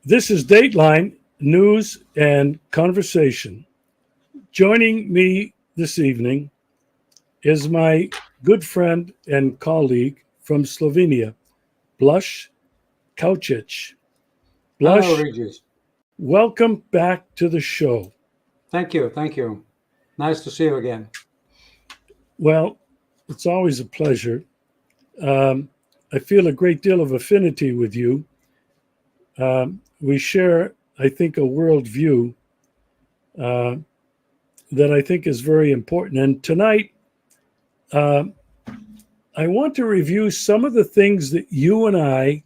This is Dateline News and Conversation. Joining me this evening is my good friend and colleague from Slovenia, Blaz Kavcic. Hello, Blaz, Regis. welcome back to the show. Thank you. Thank you. Nice to see you again. Well, it's always a pleasure. I feel a great deal of affinity with you. We share, I think, a worldview that I think is very important. And tonight, I want to review some of the things that you and I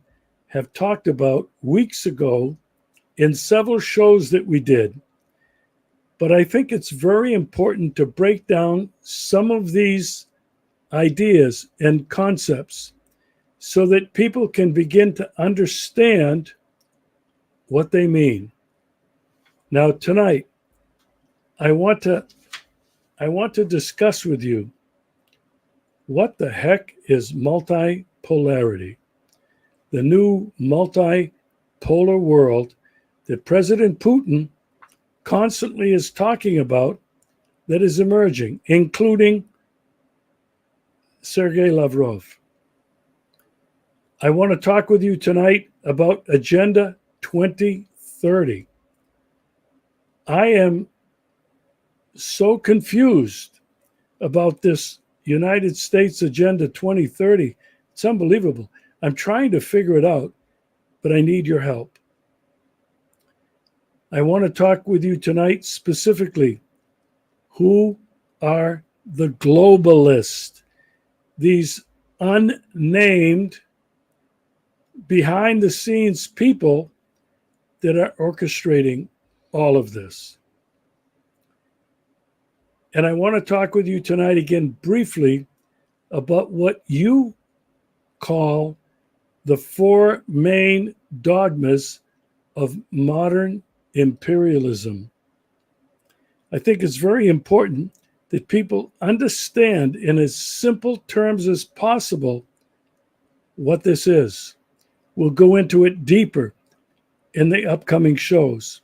have talked about weeks ago in several shows that we did. But I think it's very important to break down some of these ideas and concepts so that people can begin to understand what they mean. Now, tonight, I want to discuss with you what the heck is multipolarity, the new multipolar world that President Putin constantly is talking about that is emerging, including Sergei Lavrov. I want to talk with you tonight about Agenda 2030. I am so confused about this United States Agenda 2030. It's unbelievable. I'm trying to figure it out, but I need your help. I want to talk with you tonight specifically. Who are the globalists? These unnamed, behind the scenes people that are orchestrating all of this. And I want to talk with you tonight again briefly about what you call the four main dogmas of modern imperialism. I think it's very important that people understand in as simple terms as possible what this is. We'll go into it deeper in the upcoming shows.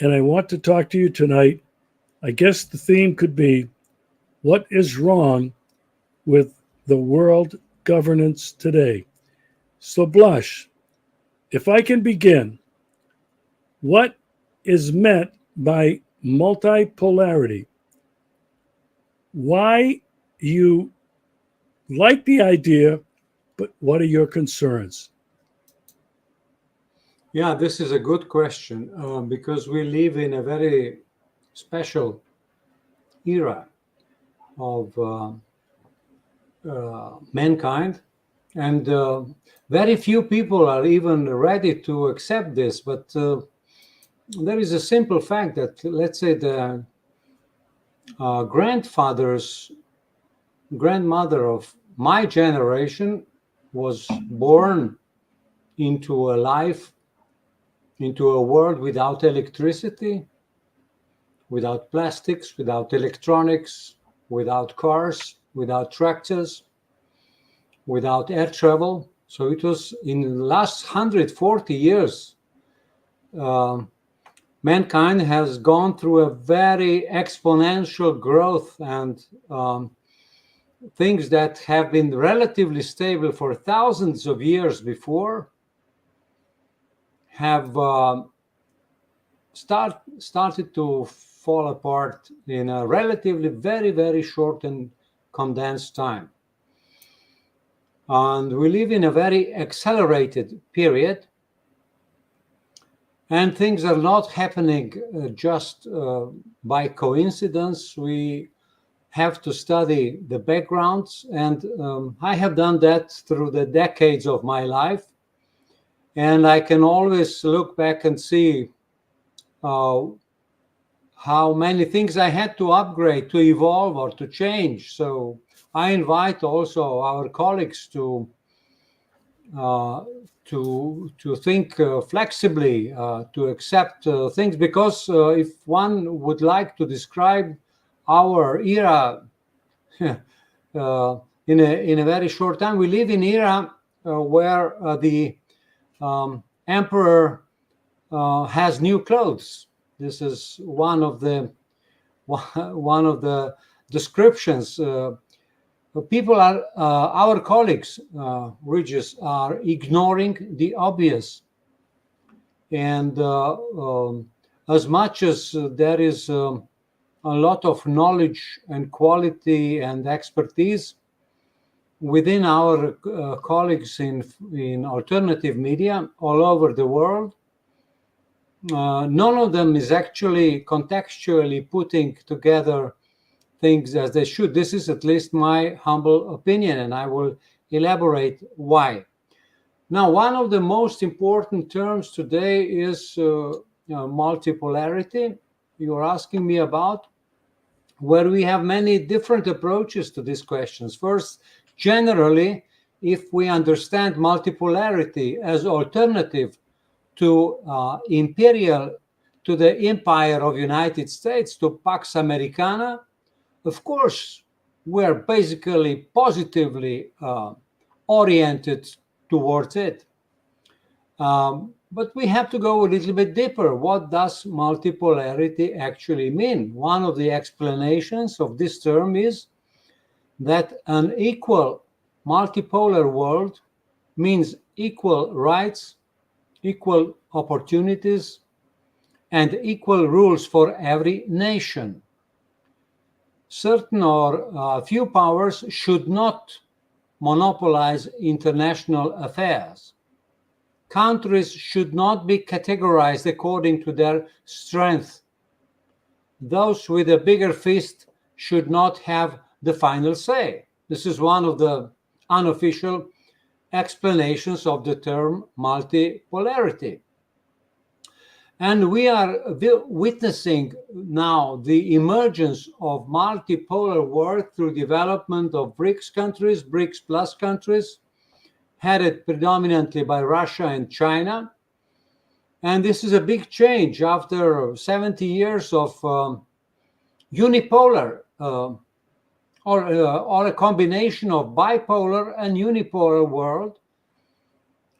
And I want to talk to you tonight. I guess the theme could be, what is wrong with the world governance today? So, Blaz, if I can begin, what is meant by multipolarity? Why you like the idea, but what are your concerns? Yeah, this is a good question because we live in a very special era of mankind, and very few people are even ready to accept this. But there is a simple fact that, let's say, the grandmother of my generation was born into a life, into a world without electricity, without plastics, without electronics, without cars, without tractors, without air travel. So it was in the last 140 years, mankind has gone through a very exponential growth, and things that have been relatively stable for thousands of years before have started to fall apart in a relatively very, very short and condensed time. And we live in a very accelerated period, and things are not happening just by coincidence. We have to study the backgrounds, and I have done that through the decades of my life. And I can always look back and see how many things I had to upgrade, to evolve, or to change. So I invite also our colleagues to think flexibly, to accept things, because if one would like to describe our era in a very short time, we live in an era where the emperor has new clothes. This is one of the descriptions. People are our colleagues, Regis, are ignoring the obvious, and as much as there is a lot of knowledge and quality and expertise within our colleagues in alternative media all over the world, none of them is actually contextually putting together things as they should. This is at least my humble opinion, and I will elaborate why. Now, one of the most important terms today is multipolarity. You're asking me about, where we have many different approaches to these questions. First, generally, if we understand multipolarity as alternative to the empire of United States, to Pax Americana, of course, we're basically positively oriented towards it. But we have to go a little bit deeper. What does multipolarity actually mean? One of the explanations of this term is that an equal multipolar world means equal rights, equal opportunities, and equal rules for every nation. Certain or few powers should not monopolize international affairs. Countries should not be categorized according to their strength. Those with a bigger fist should not have the final say. This is one of the unofficial explanations of the term multipolarity. And we are witnessing now the emergence of multipolar world through development of BRICS countries, BRICS plus countries, headed predominantly by Russia and China. And this is a big change after 70 years of unipolar or a combination of bipolar and unipolar world.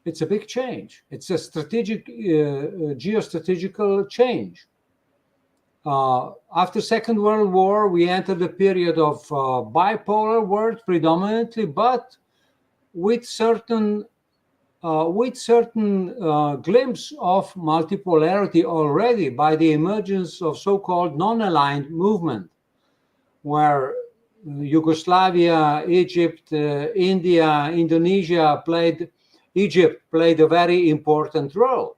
It's a big change. It's a strategic, geostrategical change. After Second World War, we entered a period of bipolar world predominantly, but with certain glimpse of multipolarity already by the emergence of so-called non-aligned movement, where Yugoslavia, Egypt, India, Indonesia Egypt played a very important role.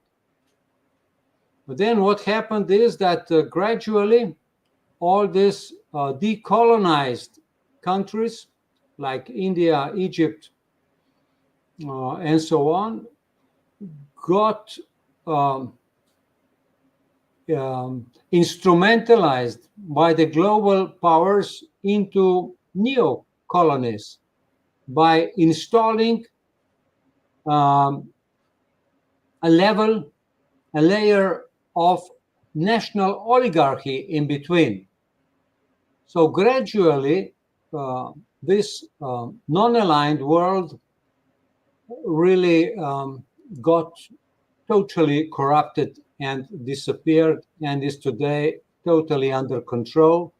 But then what happened is that gradually all these decolonized countries like India, Egypt, and so on, got instrumentalized by the global powers into neo-colonies by installing a layer of national oligarchy in between. So gradually, this non-aligned world really got totally corrupted and disappeared, and is today totally under control.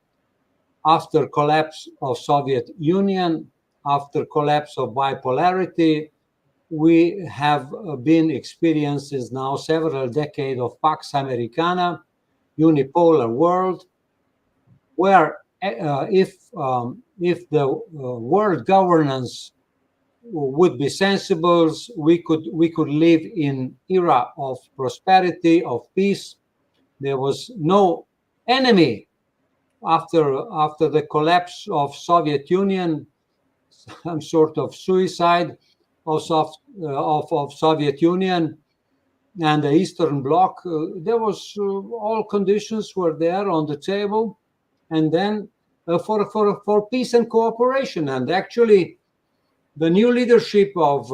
After collapse of Soviet Union, after collapse of bipolarity, we have been experiencing now several decades of Pax Americana, unipolar world, where if the world governance would be sensible, we could live in era of prosperity, of peace. There was no enemy after the collapse of Soviet Union, some sort of suicide of Soviet Union and the Eastern Bloc. There was all conditions were there on the table, and then for peace and cooperation. And actually, the new leadership of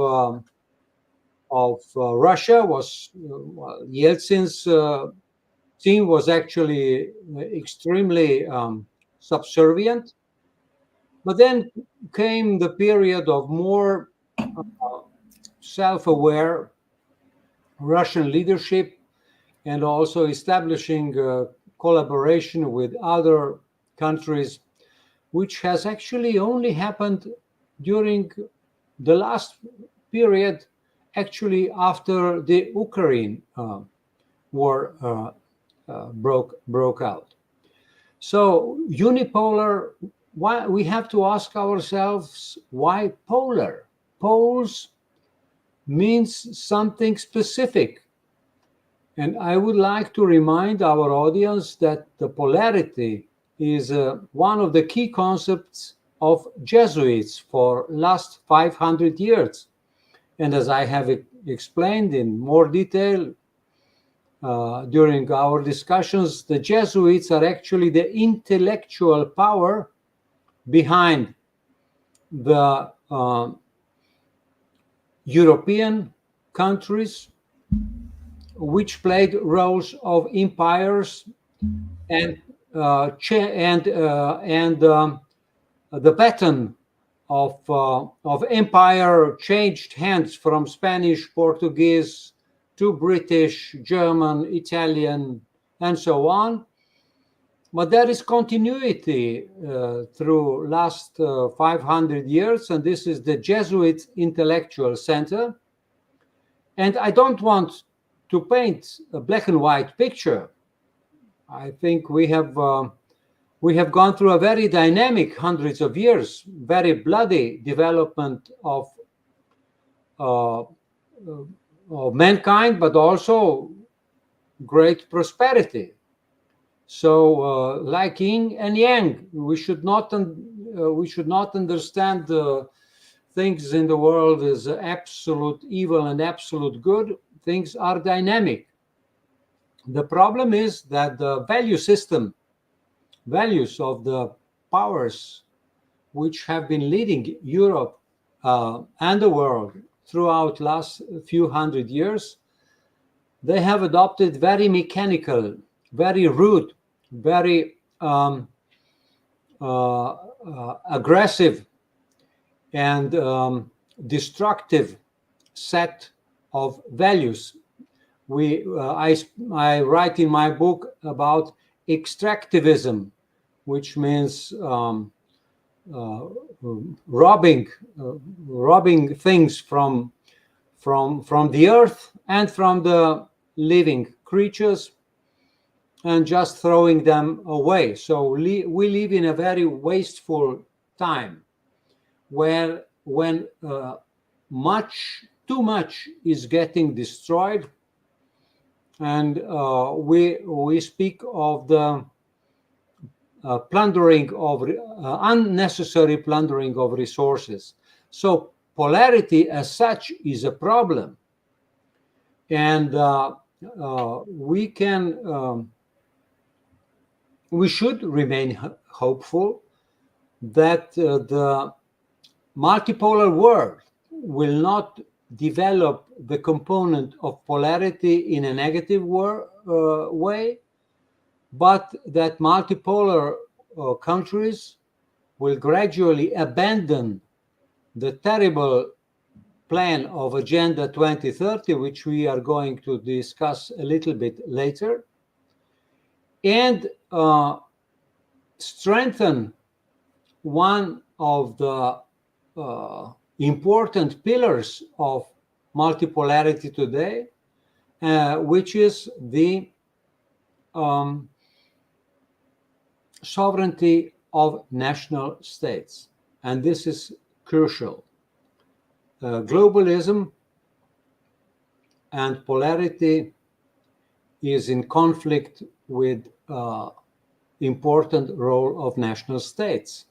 Russia was Yeltsin's team was actually extremely subservient. But then came the period of more self-aware Russian leadership, and also establishing collaboration with other countries, which has actually only happened during the last period, actually after the Ukraine war broke out. So unipolar, why we have to ask ourselves, why polar? Poles means something specific. And I would like to remind our audience that the polarity is one of the key concepts of Jesuits for last 500 years. And as I have explained in more detail during our discussions, the Jesuits are actually the intellectual power behind the European countries, which played roles of empires and the baton of empire changed hands from Spanish, Portuguese to British, German, Italian, and so on. But there is continuity through last 500 years, and this is the Jesuit Intellectual Center. And I don't want to paint a black and white picture. I think we have gone through a very dynamic hundreds of years, very bloody development of mankind, but also great prosperity. So, like yin and yang, we should not understand things in the world as absolute evil and absolute good. Things are dynamic. The problem is that the value system, values of the powers which have been leading Europe and the world throughout last few hundred years, they have adopted very mechanical, very rude, very aggressive and destructive set of values. I write in my book about extractivism, which means robbing things from the earth and from the living creatures, and just throwing them away. So we live in a very wasteful time, where when too much is getting destroyed, and we speak of the plundering of unnecessary plundering of resources. So polarity as such is a problem, and we should remain hopeful that the multipolar world will not develop the component of polarity in a negative way, but that multipolar countries will gradually abandon the terrible plan of Agenda 2030, which we are going to discuss a little bit later, and strengthen one of the important pillars of multipolarity today, which is the sovereignty of national states. And this is crucial. Globalism and polarity is in conflict with important role of national states.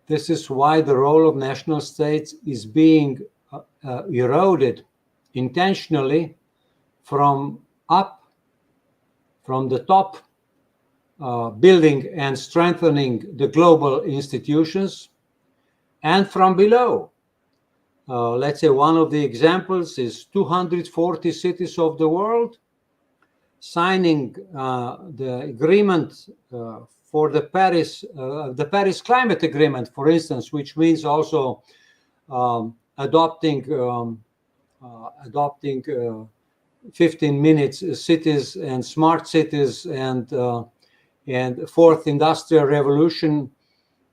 This is why the role of national states is being eroded intentionally from the top, building and strengthening the global institutions, and from below. Let's say one of the examples is 240 cities of the world signing the agreement for the Paris Climate Agreement, for instance, which means also adopting 15 minutes cities and smart cities and fourth industrial revolution,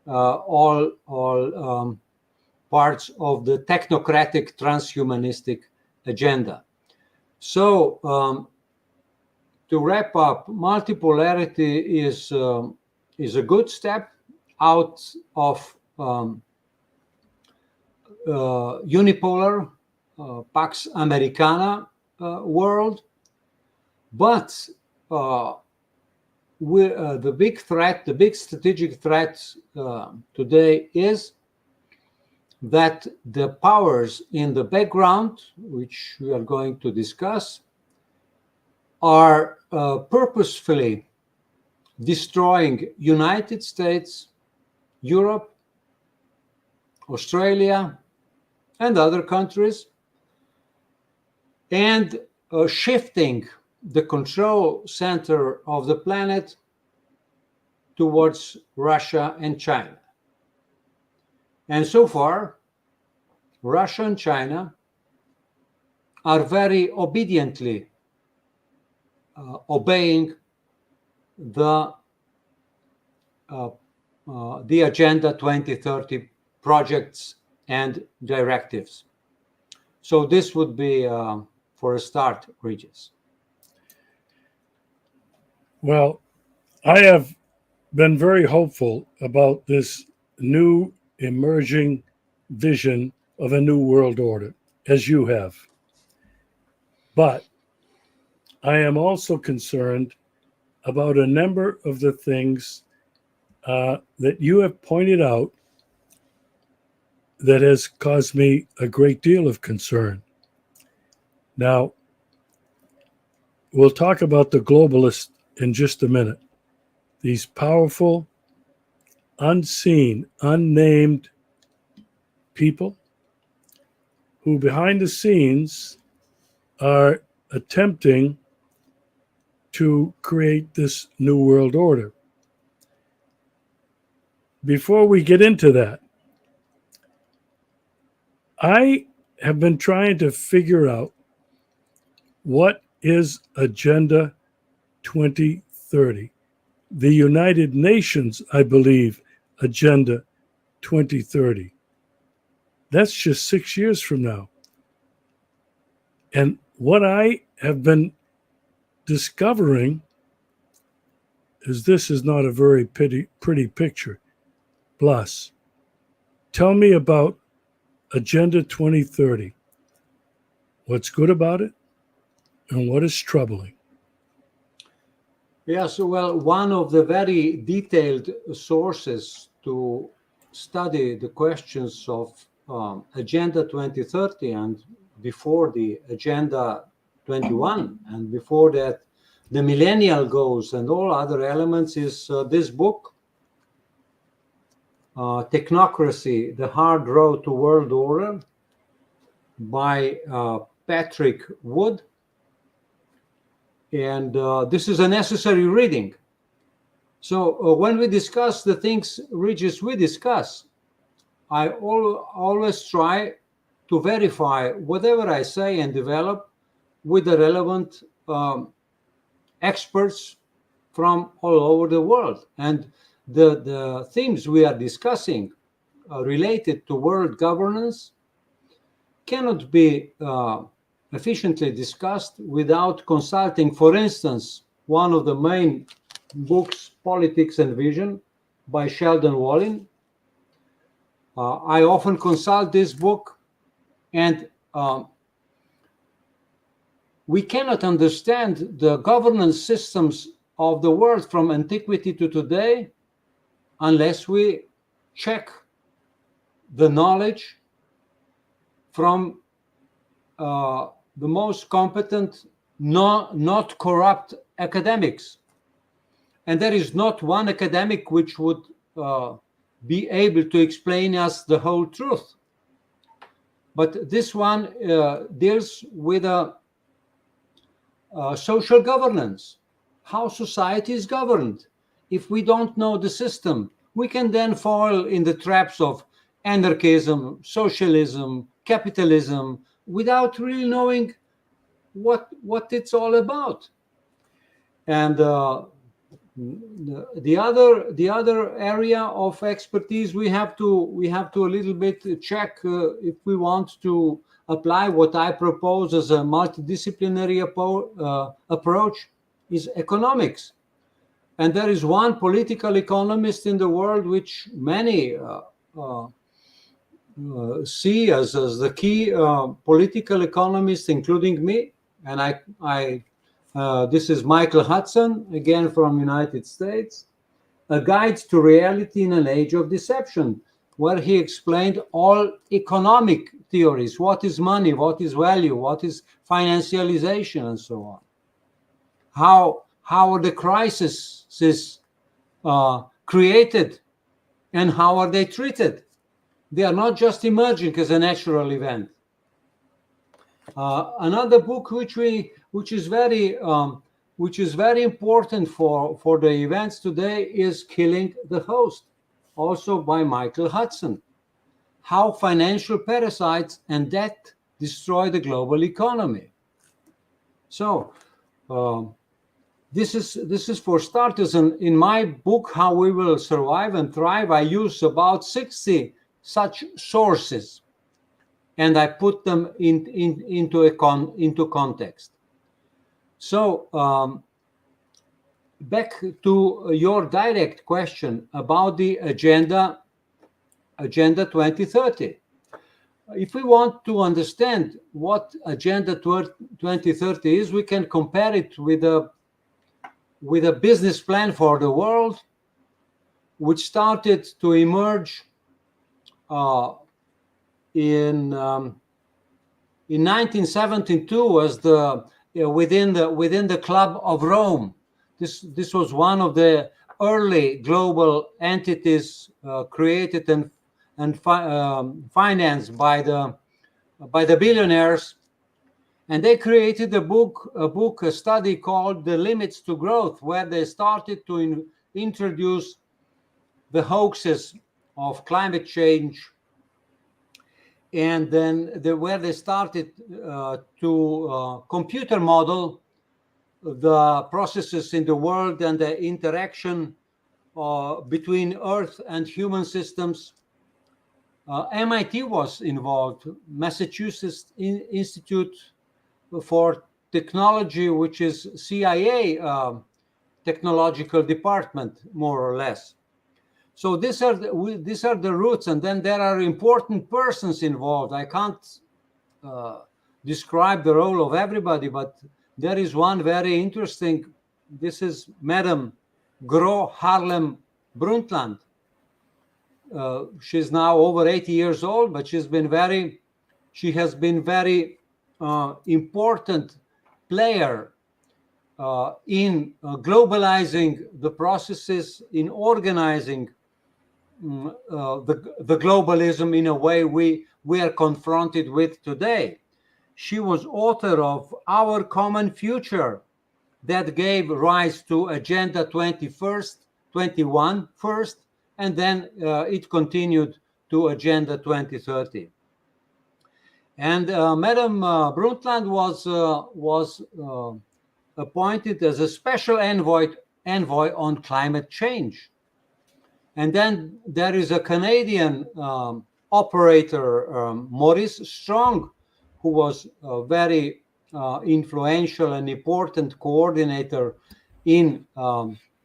all parts of the technocratic transhumanistic agenda. So to wrap up, multipolarity is a good step out of unipolar Pax Americana world, but the big threat, the big strategic threat today is that the powers in the background, which we are going to discuss, are purposefully destroying United States, Europe, Australia, and other countries, and shifting the control center of the planet towards Russia and China. And so far, Russia and China are very obediently obeying the Agenda 2030 projects and directives. So this would be, for a start, Regis. Well, I have been very hopeful about this new emerging vision of a new world order, as you have. But I am also concerned about a number of the things that you have pointed out that has caused me a great deal of concern. Now, we'll talk about the globalists in just a minute. These powerful, unseen, unnamed people who behind the scenes are attempting to create this new world order. Before we get into that, I have been trying to figure out what is Agenda 2030. The United Nations, I believe, Agenda 2030. That's just 6 years from now. And what I have been discovering is this is not a very pretty picture. Blaz, tell me about Agenda 2030. What's good about it and what is troubling? Yes, well, one of the very detailed sources to study the questions of Agenda 2030 and before the Agenda 21 and before that the millennial goals and all other elements is this book, Technocracy, The Hard Road to World Order by Patrick Wood. And this is a necessary reading. So when we discuss the things, Regis, we discuss, I always try to verify whatever I say and develop with the relevant experts from all over the world. And the themes we are discussing related to world governance cannot be efficiently discussed without consulting, for instance, one of the main books, Politics and Vision, by Sheldon Wallin. I often consult this book, and we cannot understand the governance systems of the world from antiquity to today unless we check the knowledge from the most competent, not corrupt academics. And there is not one academic which would be able to explain us the whole truth. But this one deals with social governance, how society is governed. If we don't know the system, we can then fall in the traps of anarchism, socialism, capitalism, without really knowing what it's all about. And the other area of expertise we have to a little bit check if we want to apply what I propose as a multidisciplinary approach is economics. And there is one political economist in the world which many see as the key political economist, including me. And this is Michael Hudson, again from United States, A Guide to Reality in an Age of Deception, where he explained all economic theories. What is money? What is value? What is financialization? And so on. How are the crises created and how are they treated? They are not just emerging as a natural event. Another book which is very important for the events today is Killing the Host, also by Michael Hudson. How financial parasites and debt destroy the global economy. So this is for starters. And in my book, How We Will Survive and Thrive, I use about 60 such sources, and I put them into context. So back to your direct question about the Agenda 2030. If we want to understand what Agenda 2030 is, we can compare it with a business plan for the world, which started to emerge in 1972 as within the Club of Rome. This was one of the early global entities created and financed by the billionaires, and they created a study called The Limits to Growth, where they started to introduce the hoaxes of climate change, and then where they started to computer model the processes in the world and the interaction between Earth and human systems. MIT was involved, Massachusetts Institute for Technology, which is CIA technological department, more or less. So these are the roots, and then there are important persons involved. I can't describe the role of everybody, but there is one very interesting. This is Madam Gro Harlem Brundtland. She's now over 80 years old, but she has been very important player in globalizing the processes, in organizing the globalism in a way we are confronted with today. She was author of Our Common Future, that gave rise to Agenda 21 first, and then it continued to Agenda 2030. And Madam Brundtland was appointed as a special envoy on climate change. And then there is a Canadian operator, Maurice Strong, who was a very influential and important coordinator in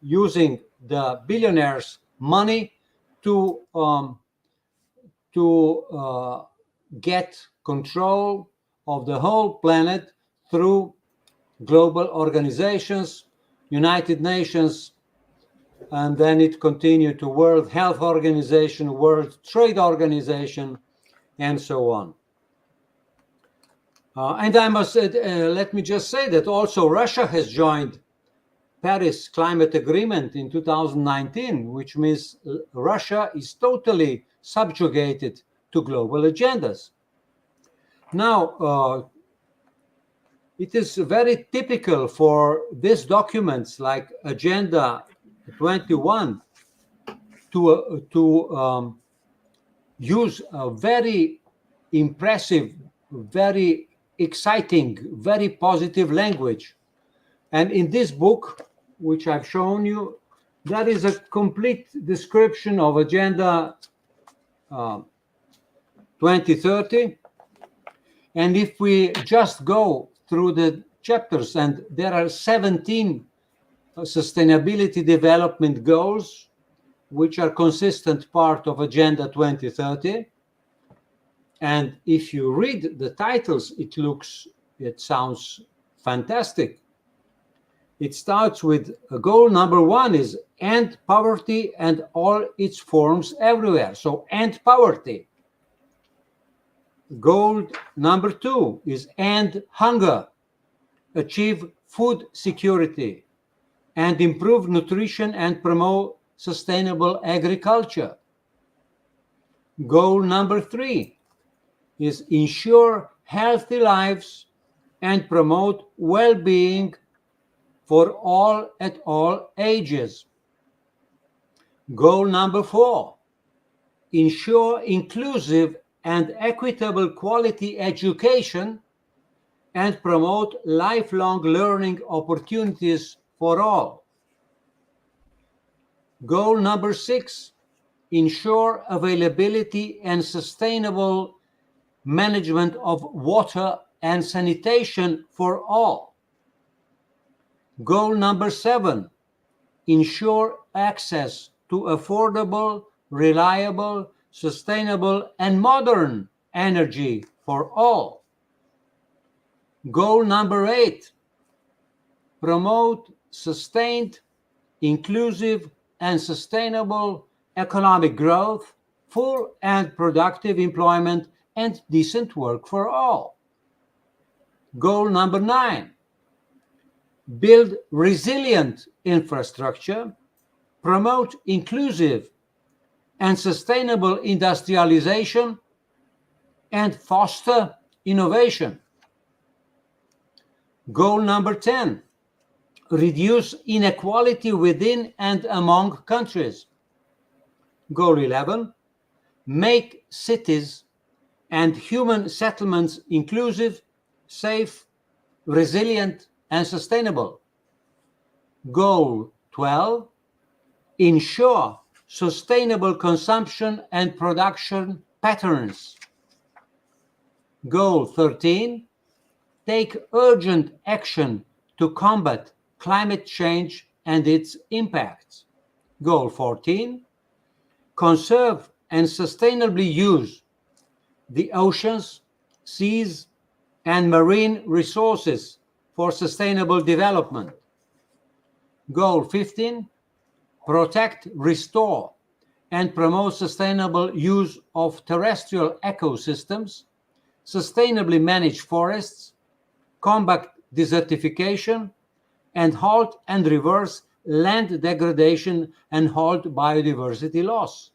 using the billionaires' money to get control of the whole planet through global organizations, United Nations, and then it continued to World Health Organization, World Trade Organization, and so on. And I must let me just say that also Russia has joined Paris Climate Agreement in 2019, which means Russia is totally subjugated to global agendas. Now, it is very typical for these documents like Agenda 21 to use a very impressive, very exciting, very positive language. And in this book, which I've shown you, that is a complete description of Agenda 2030. And if we just go through the chapters, and there are 17 sustainability development goals, which are consistent part of Agenda 2030. And if you read the titles, it sounds fantastic. It starts with goal number 1 is end poverty and all its forms everywhere. So end poverty. Goal number 2 is end hunger, achieve food security, and improve nutrition and promote sustainable agriculture. Goal number 3 is ensure healthy lives and promote well-being for all at all ages. Goal number 4, ensure inclusive and equitable quality education and promote lifelong learning opportunities for all. Goal number 6, ensure availability and sustainable management of water and sanitation for all. Goal number 7, ensure access to affordable, reliable, sustainable, and modern energy for all. Goal number 8, promote sustained, inclusive, and sustainable economic growth, full and productive employment, and decent work for all. Goal number 9, build resilient infrastructure, promote inclusive and sustainable industrialization, and foster innovation. Goal number 10, reduce inequality within and among countries. Goal 11, make cities and human settlements inclusive, safe, resilient, and sustainable. Goal 12, ensure sustainable consumption and production patterns. Goal 13, take urgent action to combat climate change and its impacts. Goal 14, conserve and sustainably use the oceans, seas, and marine resources for sustainable development. Goal 15, protect, restore, and promote sustainable use of terrestrial ecosystems, sustainably manage forests, combat desertification, and halt and reverse land degradation and halt biodiversity loss.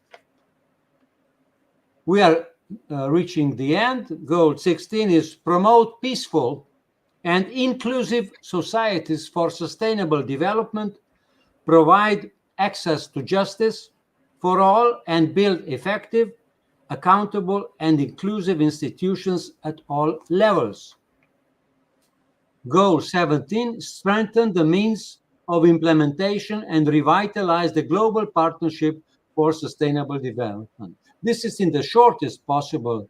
We are reaching the end. Goal 16 is promote peaceful and inclusive societies for sustainable development, provide access to justice for all, and build effective, accountable, and inclusive institutions at all levels. Goal 17, strengthen the means of implementation and revitalize the global partnership for sustainable development. This is in the shortest possible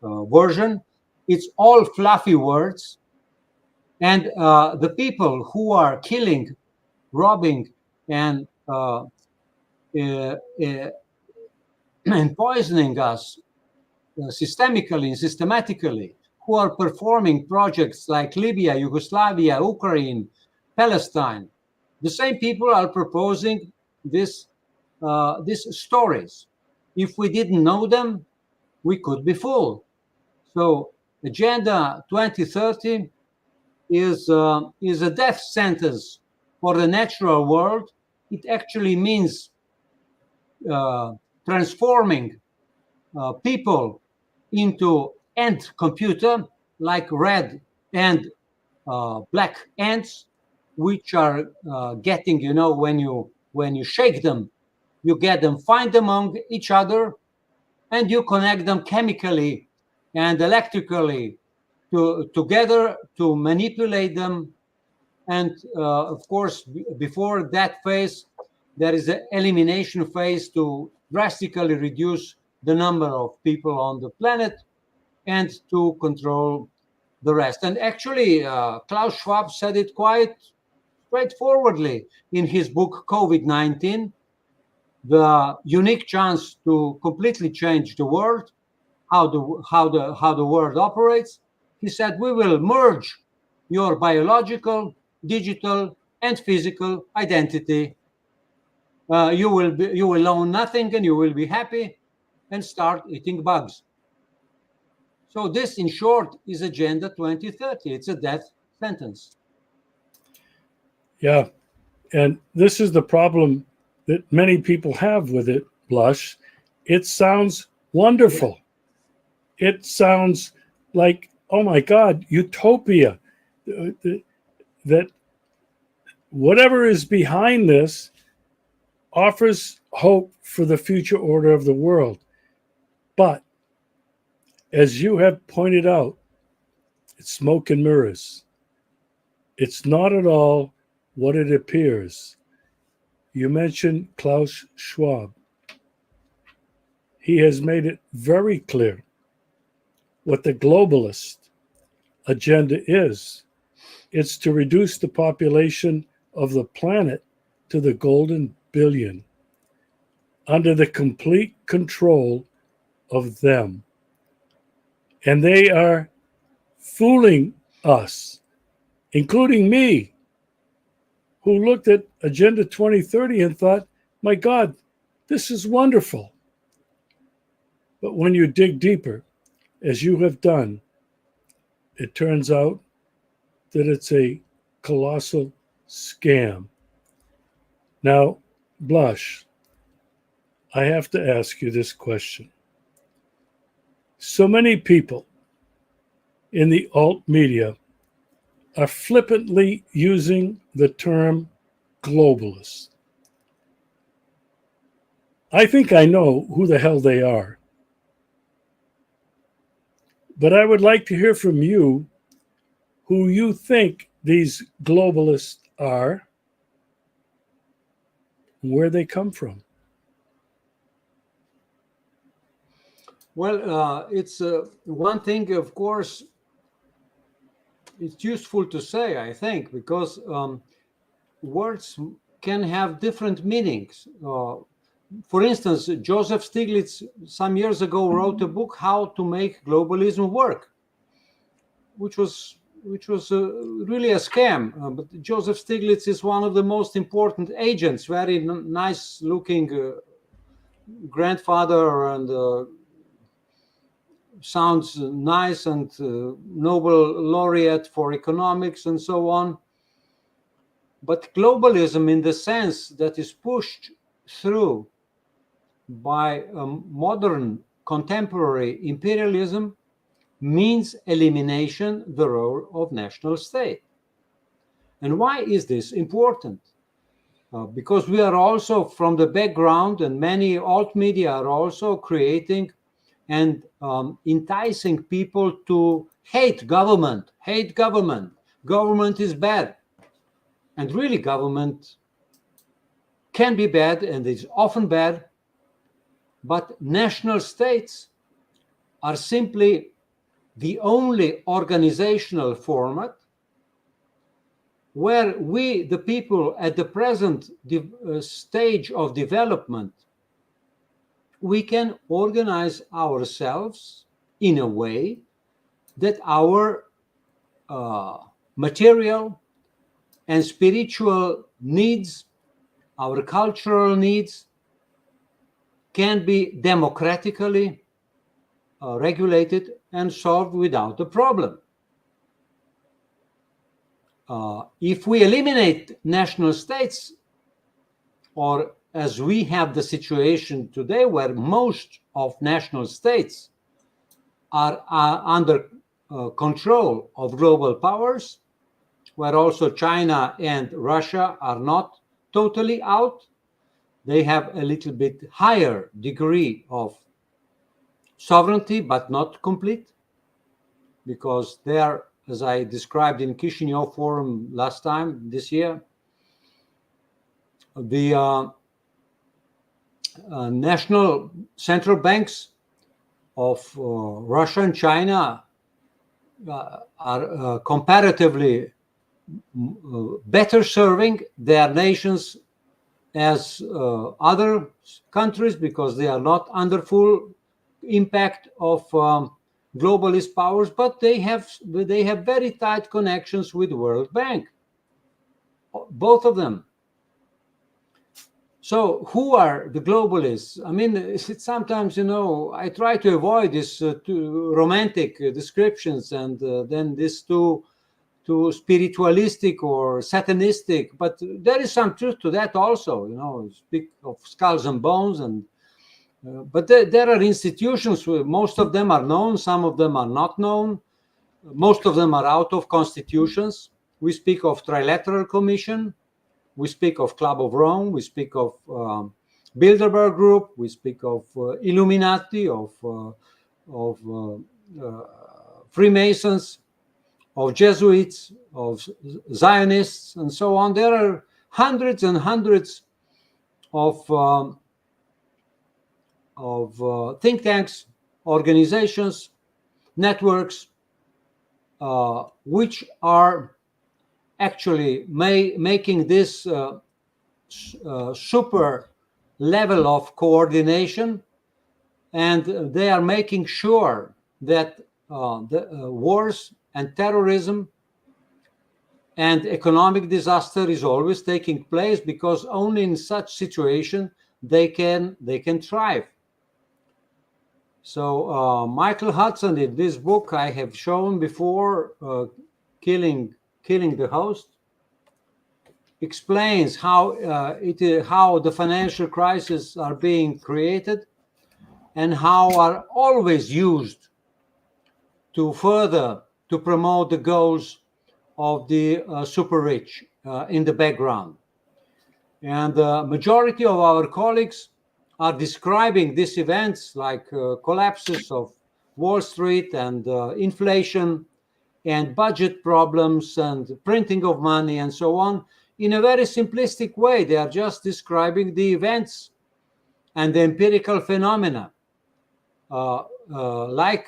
version. It's all fluffy words. And the people who are killing, robbing, and poisoning us systemically and systematically, who are performing projects like Libya, Yugoslavia, Ukraine, Palestine, the same people are proposing these stories. If we didn't know them, we could be fooled. So Agenda 2030 is a death sentence for the natural world. It actually means transforming people into ant computer, like red and black ants, which are getting, when you shake them, you get them find among each other, and you connect them chemically and electrically together to manipulate them. And of course, before that phase, there is an elimination phase to drastically reduce the number of people on the planet and to control the rest. And actually, Klaus Schwab said it quite straightforwardly in his book COVID-19, the unique chance to completely change the world, how the world operates. He said, we will merge your biological, digital, and physical identity. You will own nothing, and you will be happy and start eating bugs. So this, in short, is Agenda 2030. It's a death sentence. Yeah. And this is the problem that many people have with it, Blush. It sounds wonderful. It sounds like, oh my God, utopia. That whatever is behind this offers hope for the future order of the world. But as you have pointed out, it's smoke and mirrors. It's not at all what it appears. You mentioned Klaus Schwab. He has made it very clear what the globalist agenda is. It's to reduce the population of the planet to the golden billion under the complete control of them. And they are fooling us, including me, who looked at Agenda 2030 and thought, my God, this is wonderful. But when you dig deeper, as you have done, it turns out that it's a colossal scam. Now, Blush, I have to ask you this question. So many people in the alt media are flippantly using the term globalist. I think I know who the hell they are. But I would like to hear from you who you think these globalists are, where they come from. Well, it's one thing, of course, it's useful to say, I think, because words can have different meanings. For instance, Joseph Stiglitz some years ago wrote a book, How to Make Globalism Work, which was really a scam. But Joseph Stiglitz is one of the most important agents, very nice looking grandfather, and sounds nice, and Nobel laureate for economics and so on. But globalism, in the sense that is pushed through by modern contemporary imperialism, means elimination the role of national state. And why is this important? Because we are also from the background, and many alt media are also creating and enticing people to hate government. Government is bad. And really, government can be bad and is often bad, but national states are simply the only organizational format where we, the people at the present stage of development, we can organize ourselves in a way that our material and spiritual needs, our cultural needs, can be democratically regulated and solved without a problem. If we eliminate national states, or as we have the situation today where most of national states are under control of global powers, where also China and Russia are not totally out, they have a little bit higher degree of sovereignty, but not complete. because they are, as I described in Chisinau Forum last time this year, the national central banks of Russia and China are comparatively better serving their nations as other countries, because they are not under full impact of globalist powers, but they have very tight connections with the World Bank, both of them. So who are the globalists? I mean, sometimes, I try to avoid this too romantic descriptions, and then this too spiritualistic or satanistic, but there is some truth to that also. Speak of skulls and bones, and but there are institutions. Most of them are known, some of them are not known, most of them are out of constitutions. We speak of Trilateral Commission, we speak of Club of Rome, we speak of Bilderberg Group, we speak of Illuminati, of Freemasons, of Jesuits, of Zionists, and so on. There are hundreds and hundreds of think tanks, organizations, networks, which are actually making this super level of coordination, and they are making sure that the wars and terrorism and economic disaster is always taking place, because only in such situation they can thrive. So Michael Hudson, in this book I have shown before, Killing the Host, explains how the financial crises are being created and how are always used to promote the goals of the super rich in the background. And the majority of our colleagues are describing these events like collapses of Wall Street and inflation and budget problems and printing of money and so on in a very simplistic way. They are just describing the events and the empirical phenomena, like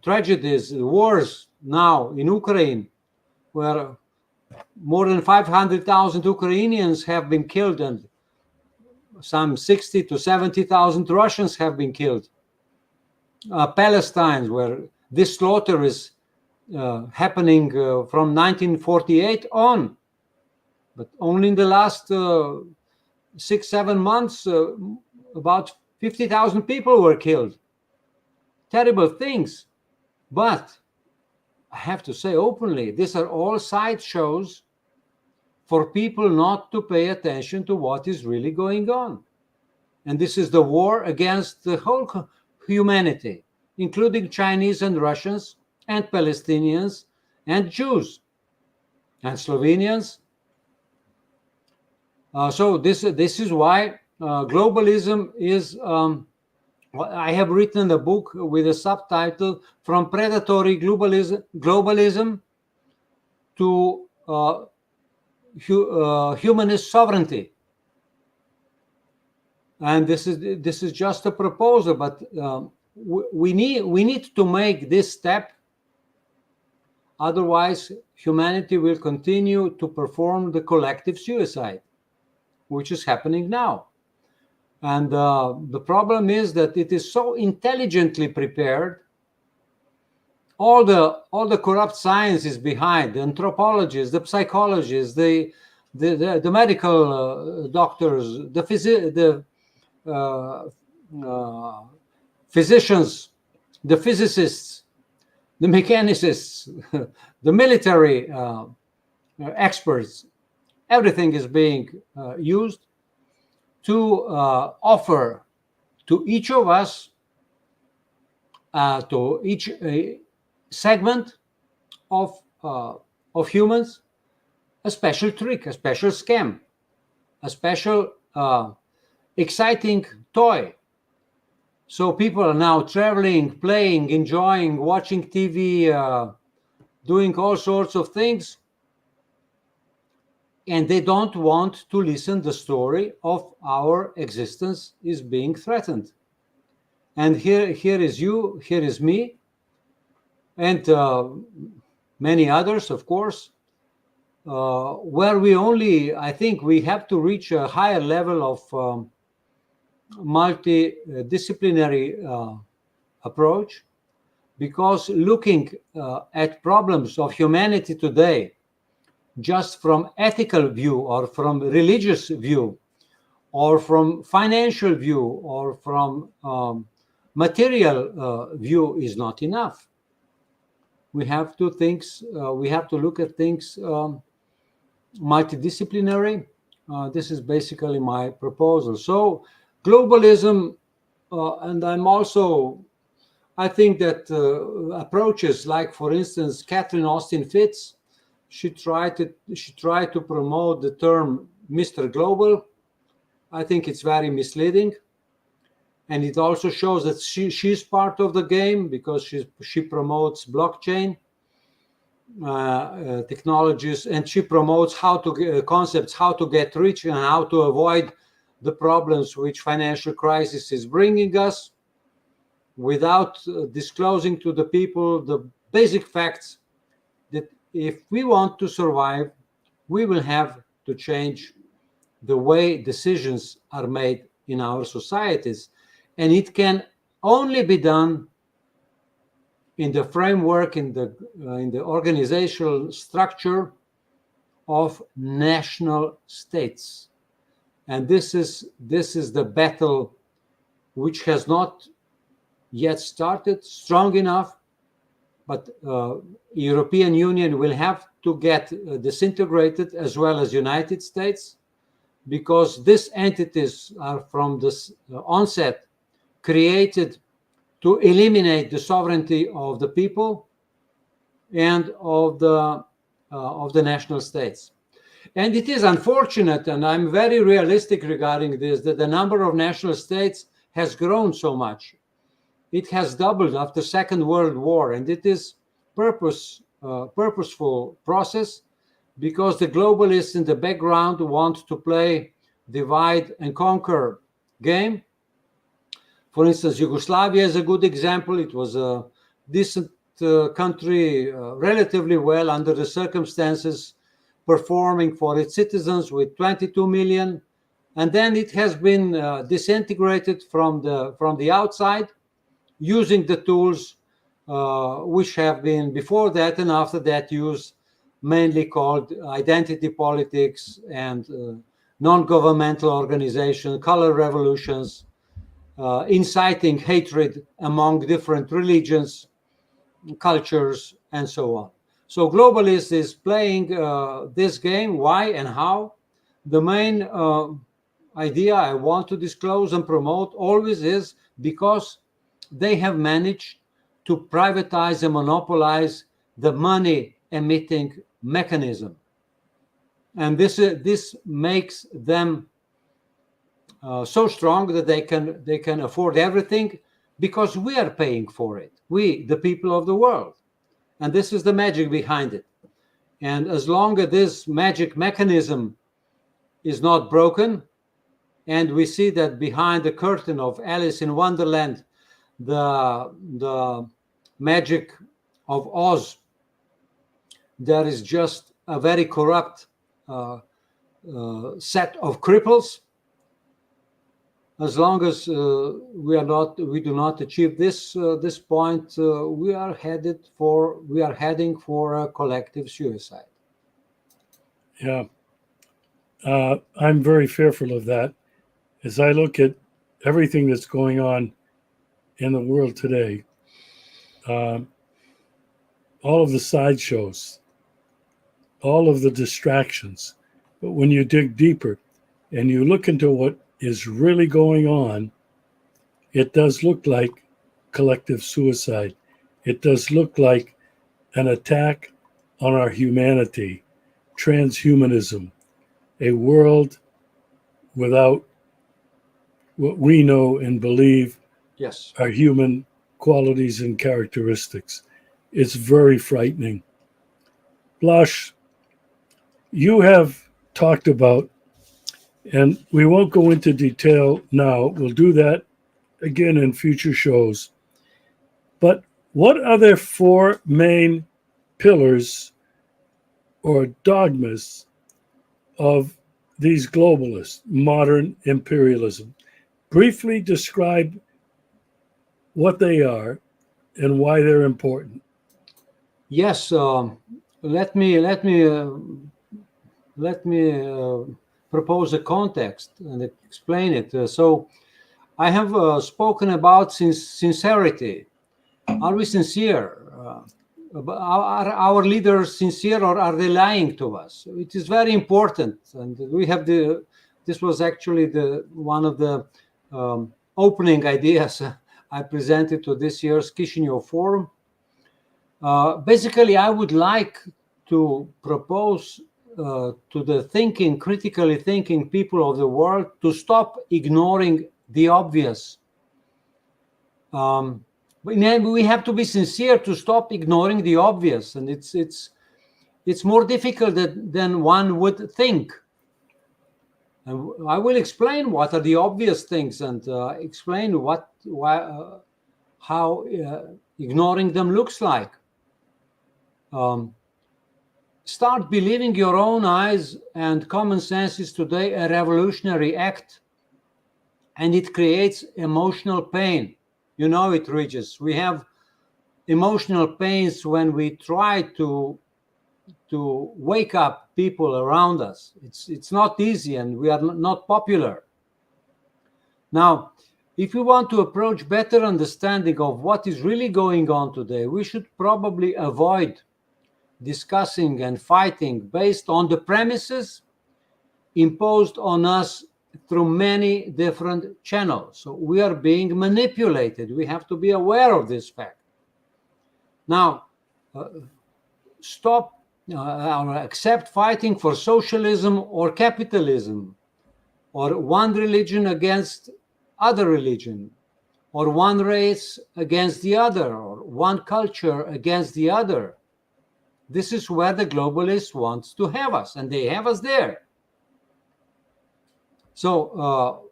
tragedies, wars now in Ukraine, where more than 500,000 Ukrainians have been killed and some 60 to 70,000 Russians have been killed. Palestine, where this slaughter is happening from 1948 on, but only in the last 6-7 months, about 50,000 people were killed. Terrible things. But I have to say openly, these are all sideshows for people not to pay attention to what is really going on. And this is the war against the whole humanity, including Chinese and Russians and Palestinians and Jews and Slovenians. So this is why globalism is, I have written a book with a subtitle, From Predatory Globalism to Humanist Sovereignty. And this is just a proposal, but we need to make this step. Otherwise, humanity will continue to perform the collective suicide, which is happening now. And the problem is that it is so intelligently prepared. All the corrupt science is behind, the anthropologists, the psychologists, the medical doctors, the physicians, the physicists, the mechanicists, the military experts. Everything is being used to offer to each of us, to each segment of humans, a special trick, a special scam, a special exciting toy. So people are now traveling, playing, enjoying, watching TV, doing all sorts of things, and they don't want to listen the story of our existence is being threatened. And here is you, here is me, and many others, of course, where I think we have to reach a higher level of multidisciplinary approach, because looking at problems of humanity today just from ethical view or from religious view or from financial view or from material view is not enough. We have to look at things multidisciplinary. This is basically my proposal. So globalism, and I think that approaches like, for instance, Catherine Austin Fitts, she tried to promote the term Mr. Global. I think it's very misleading, and it also shows that she's part of the game, because she promotes blockchain technologies, and she promotes concepts how to get rich and how to avoid the problems which financial crisis is bringing us, without disclosing to the people the basic facts that if we want to survive, we will have to change the way decisions are made in our societies. And it can only be done in the framework, in the organizational structure of national states. And this is the battle which has not yet started strong enough, but European Union will have to get disintegrated, as well as United States, because these entities are from the onset created to eliminate the sovereignty of the people and of the national states. And it is unfortunate, and I'm very realistic regarding this, that the number of national states has grown so much. It has doubled after Second World War, and it is purposeful process, because the globalists in the background want to play divide and conquer game. For instance, Yugoslavia is a good example. It was a decent country, relatively well under the circumstances, performing for its citizens with 22 million. And then it has been disintegrated from the outside, using the tools which have been before that and after that used, mainly called identity politics and non-governmental organization, color revolutions, inciting hatred among different religions, cultures, and so on. So globalists is playing this game. Why and how? The main idea I want to disclose and promote always is because they have managed to privatize and monopolize the money emitting mechanism. And this makes them so strong that they can afford everything, because we are paying for it, we, the people of the world. And this is the magic behind it. And as long as this magic mechanism is not broken, and we see that behind the curtain of Alice in Wonderland, the magic of Oz, there is just a very corrupt set of cripples. As long as we do not achieve this point, we are heading for a collective suicide. Yeah, I'm very fearful of that. As I look at everything that's going on in the world today, all of the sideshows, all of the distractions, but when you dig deeper and you look into what is really going on, it does look like collective suicide. It does look like an attack on our humanity, transhumanism, a world without what we know and believe Yes. our human qualities and characteristics. It's very frightening. Blaz, you have talked about, and we won't go into detail now, we'll do that again in future shows. But what other four main pillars or dogmas of these globalists, modern imperialism? Briefly describe what they are and why they're important. Yes. Let me propose a context and explain it. So I have spoken about sincerity. Are we sincere? Are our leaders sincere, or are they lying to us? It is very important, and we have the. This was actually the one of the opening ideas I presented to this year's Chisinau Forum. Basically, I would like to propose to the critically thinking people of the world to stop ignoring the obvious. We have to be sincere to stop ignoring the obvious, and it's more difficult than one would think. And I will explain what are the obvious things, and explain how ignoring them looks like. Start believing your own eyes and common sense is today a revolutionary act, and it creates emotional pain. You know it, Regis. We have emotional pains when we try to wake up people around us. It's not easy, and we are not popular. Now, if we want to approach better understanding of what is really going on today, we should probably avoid discussing and fighting based on the premises imposed on us through many different channels. So we are being manipulated. We have to be aware of this fact. Now, stop or accept fighting for socialism or capitalism, or one religion against other religion, or one race against the other, or one culture against the other. This is where the globalists want to have us, and they have us there. So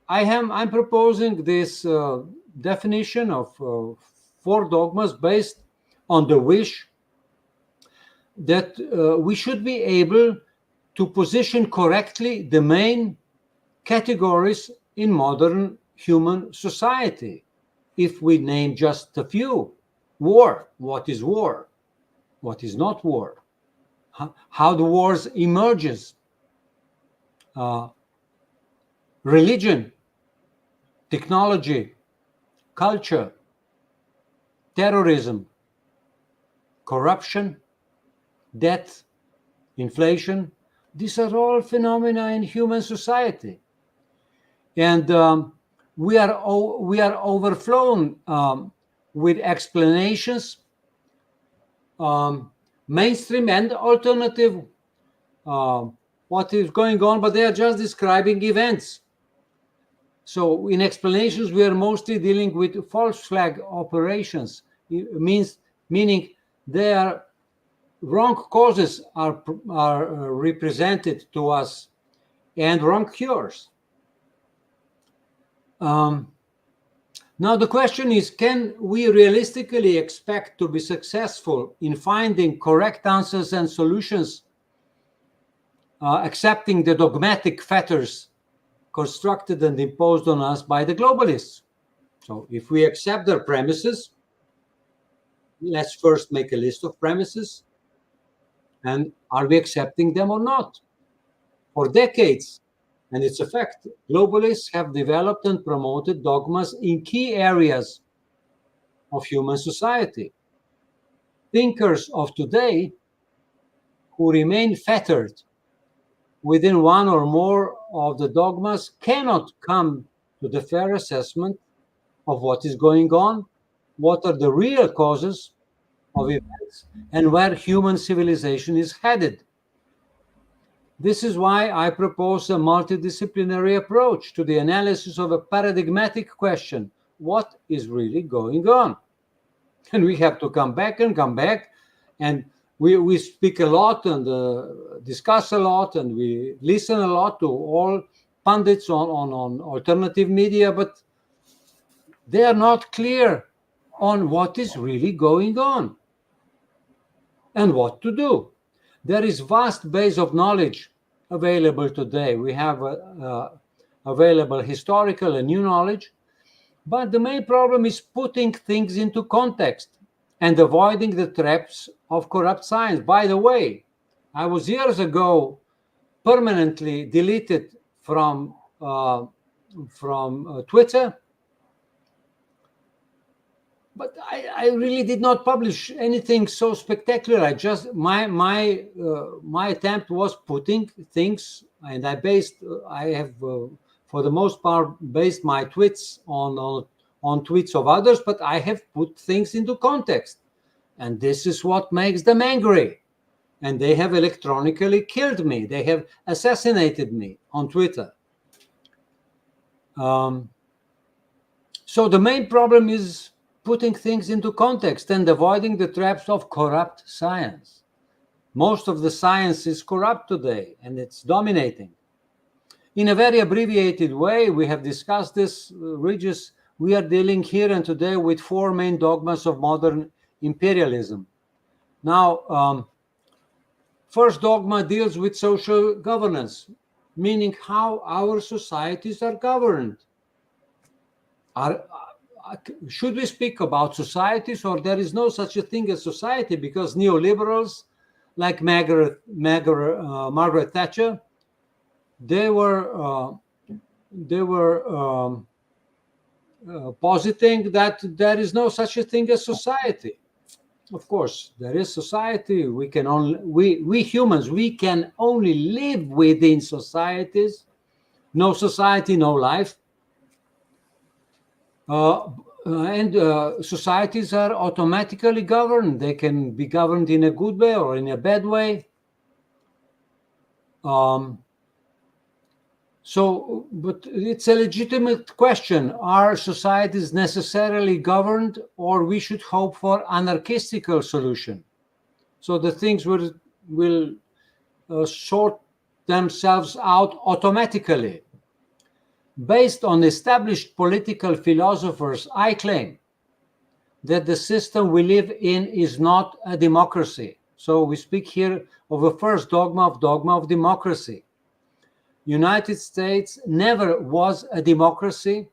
I'm proposing this definition of four dogmas based on the wish that we should be able to position correctly the main categories in modern human society. If we name just a few: war, what is war? What is not war? How the wars emerges? Religion, technology, culture, terrorism, corruption, death, inflation. These are all phenomena in human society, and we are overflown with explanations, mainstream and alternative, what is going on, but they are just describing events. So in explanations, we are mostly dealing with false flag operations. Meaning they are wrong causes are represented to us, and wrong cures. Now the question is, can we realistically expect to be successful in finding correct answers and solutions, accepting the dogmatic fetters constructed and imposed on us by the globalists? So if we accept their premises, let's first make a list of premises, and are we accepting them or not? For decades, and it's a fact, globalists have developed and promoted dogmas in key areas of human society. Thinkers of today who remain fettered within one or more of the dogmas cannot come to the fair assessment of what is going on, what are the real causes of events, and where human civilization is headed. This is why I propose a multidisciplinary approach to the analysis of a paradigmatic question. What is really going on? And we have to come back. And we speak a lot and discuss a lot, and we listen a lot to all pundits on alternative media, but they are not clear on what is really going on and what to do. There is vast base of knowledge available today. We have available historical and new knowledge, but the main problem is putting things into context and avoiding the traps of corrupt science. By the way, I was years ago permanently deleted from Twitter, but I really did not publish anything so spectacular. I just my attempt was putting things, and I have for the most part based my tweets on tweets of others, but I have put things into context, and this is what makes them angry. And they have electronically killed me. They have assassinated me on Twitter. So the main problem is putting things into context and avoiding the traps of corrupt science. Most of the science is corrupt today, and it's dominating. In a very abbreviated way, we have discussed this, Regis. We are dealing here and today with four main dogmas of modern imperialism. Now, first dogma deals with social governance, meaning how our societies are governed. Should we speak about societies, or there is no such a thing as society, because neoliberals like Margaret Thatcher, they were positing that there is no such a thing as society. Of course, there is society. We humans, we can only live within societies. No society, no life. And societies are automatically governed. They can be governed in a good way or in a bad way. But it's a legitimate question. Are societies necessarily governed, or we should hope for anarchistical solution? So the things will sort themselves out automatically. Based on established political philosophers, I claim that the system we live in is not a democracy. So we speak here of a first dogma of democracy. United States never was a democracy.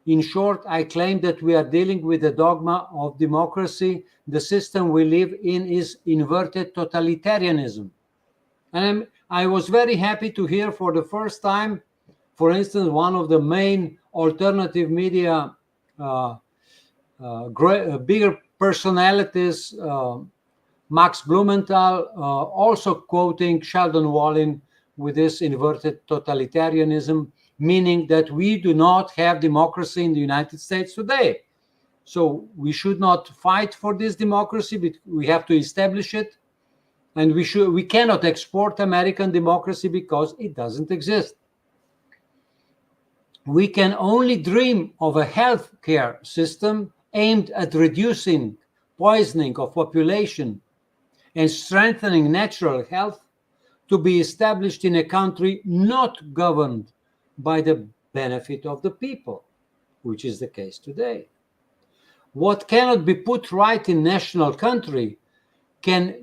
In short, I claim that we are dealing with the dogma of democracy. The system we live in is inverted totalitarianism. And I was very happy to hear for the first time, for instance, one of the main alternative media bigger personalities, Max Blumenthal, also quoting Sheldon Wallen with this inverted totalitarianism, meaning that we do not have democracy in the United States today. So we should not fight for this democracy, but we have to establish it. And we cannot export American democracy because it doesn't exist. We can only dream of a healthcare system aimed at reducing poisoning of population and strengthening natural health, to be established in a country not governed by the benefit of the people, which is the case today. What cannot be put right in national country can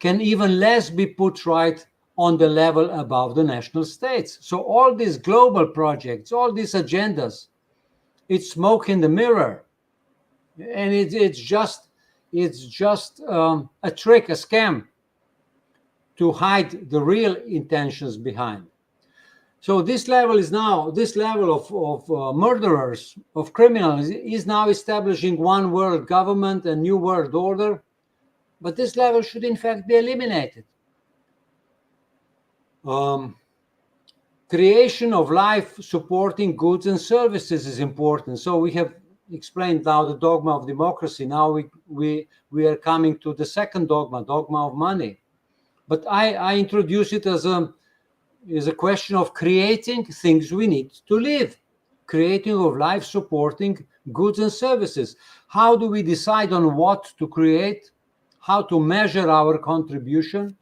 even less be put right on the level above the national states. So all these global projects, all these agendas, it's smoke in the mirror, and it's just a trick, a scam, to hide the real intentions behind. So this level of murderers, of criminals, is now establishing one world government, a new world order. But this level should in fact be eliminated. Creation of life supporting goods and services is important. So we have explained now the dogma of democracy. Now we are coming to the second dogma of money. But I introduce it as a question of creating things we need to live, creating of life supporting goods and services. How do we decide on what to create? How to measure our contribution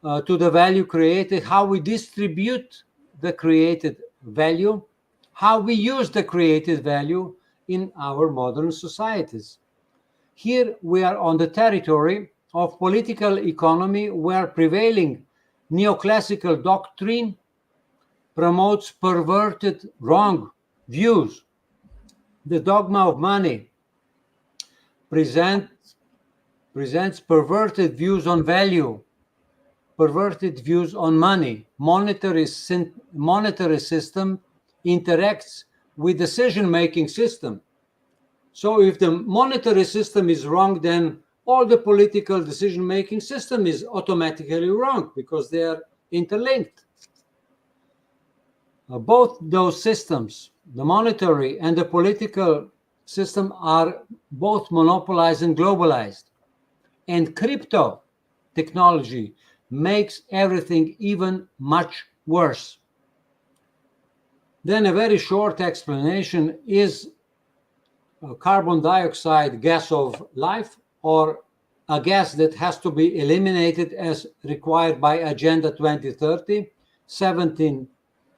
to the value created? How we distribute the created value? How we use the created value in our modern societies? Here we are on the territory of political economy, where prevailing neoclassical doctrine promotes perverted, wrong views. The dogma of money presents perverted views on value, perverted views on money. Monetary system interacts with decision-making system. So if the monetary system is wrong, then all the political decision-making system is automatically wrong, because they are interlinked. Both those systems, the monetary and the political system, are both monopolized and globalized. And crypto technology makes everything even much worse. Then a very short explanation: is carbon dioxide gas of life, or a gas that has to be eliminated as required by Agenda 2030, 17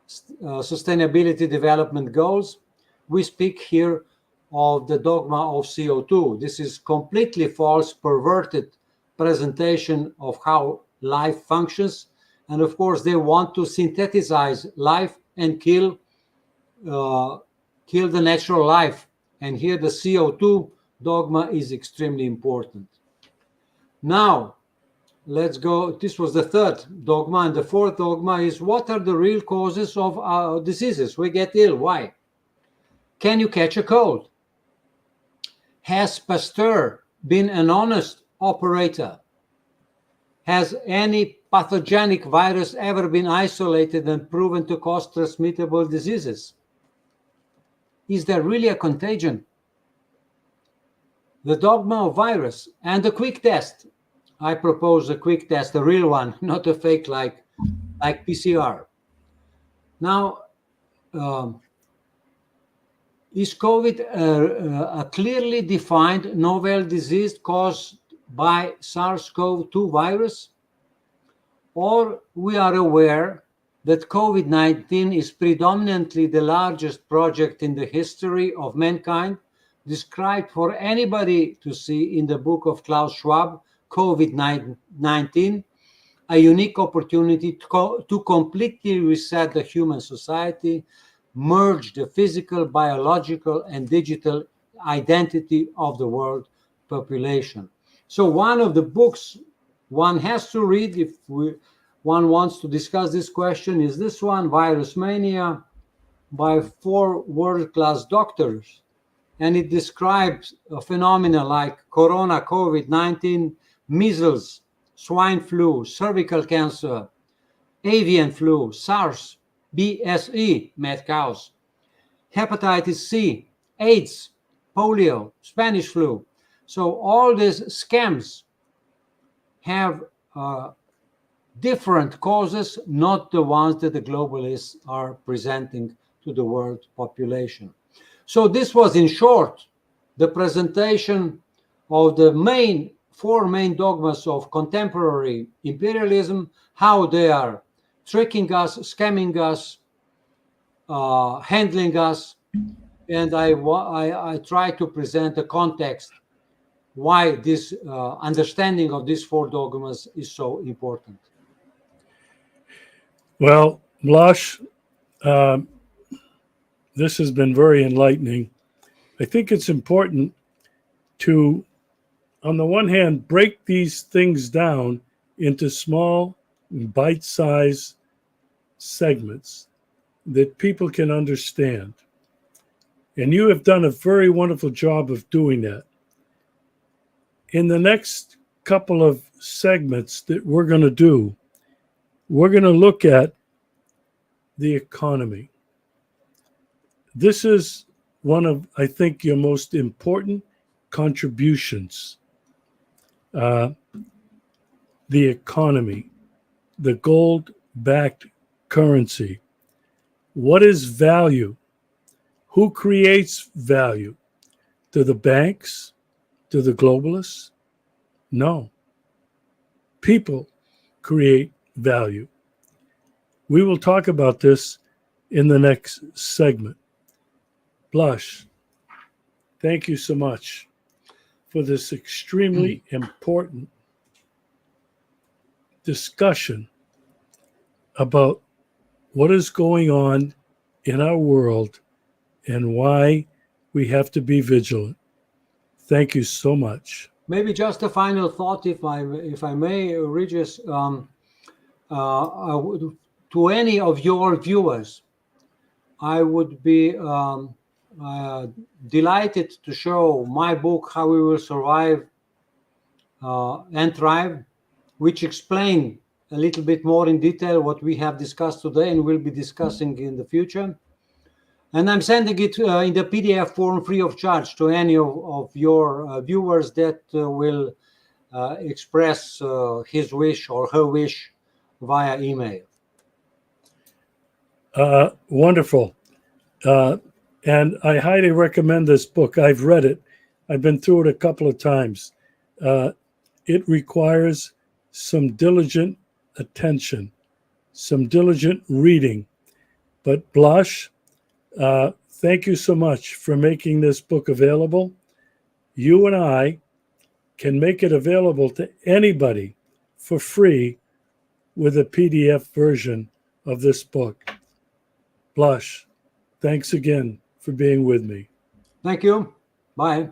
Sustainability Development Goals? We speak here of the dogma of CO2. This is completely false, perverted presentation of how life functions. And of course, they want to synthesize life and kill the natural life. And here the CO2 dogma is extremely important. Now, let's go. This was the third dogma. And the fourth dogma is: what are the real causes of our diseases? We get ill. Why? Can you catch a cold? Has Pasteur been an honest operator? Has any pathogenic virus ever been isolated and proven to cause transmittable diseases? Is there really a contagion? The dogma of virus and the quick test. I propose a quick test, a real one, not a fake like PCR. Now, is COVID a clearly defined novel disease caused by SARS-CoV-2 virus? Or we are aware that COVID-19 is predominantly the largest project in the history of mankind, described for anybody to see in the book of Klaus Schwab, COVID-19, a unique opportunity to completely reset the human society, merge the physical, biological, and digital identity of the world population. So one of the books one has to read if one wants to discuss this question is this one, Virus Mania, by 4 world-class doctors. And it describes a phenomena like corona, COVID-19, measles, swine flu, cervical cancer, avian flu, SARS, BSE, mad cows, hepatitis C, AIDS, polio, Spanish flu. So all these scams have different causes, not the ones that the globalists are presenting to the world population. So this was, in short, the presentation of the 4 main dogmas of contemporary imperialism, how they are tricking us, scamming us, handling us. And I try to present a context why this understanding of these 4 dogmas is so important. Well, Blaz, this has been very enlightening. I think it's important to, on the one hand, break these things down into small, bite-sized segments that people can understand. And you have done a very wonderful job of doing that. In the next couple of segments that we're going to do, we're going to look at the economy. This is one of, I think, your most important contributions. the economy, the gold-backed currency. What is value? Who creates value? Do the banks? Do the globalists? No. People create value. We will talk about this in the next segment. Blush, thank you so much for this extremely important discussion about what is going on in our world and why we have to be vigilant. Thank you so much. Maybe just a final thought, if I may, Regis, to any of your viewers, I would be delighted to show my book, How We Will Survive and Thrive, which explain a little bit more in detail what we have discussed today and will be discussing in the future. And I'm sending it in the PDF form free of charge to any of your viewers that will express his wish or her wish via email. Wonderful. And I highly recommend this book. I've read it. I've been through it a couple of times. It requires some diligent attention, some diligent reading. But Blaž, thank you so much for making this book available. You and I can make it available to anybody for free with a PDF version of this book. Blaž, thanks again for being with me. Thank you. Bye.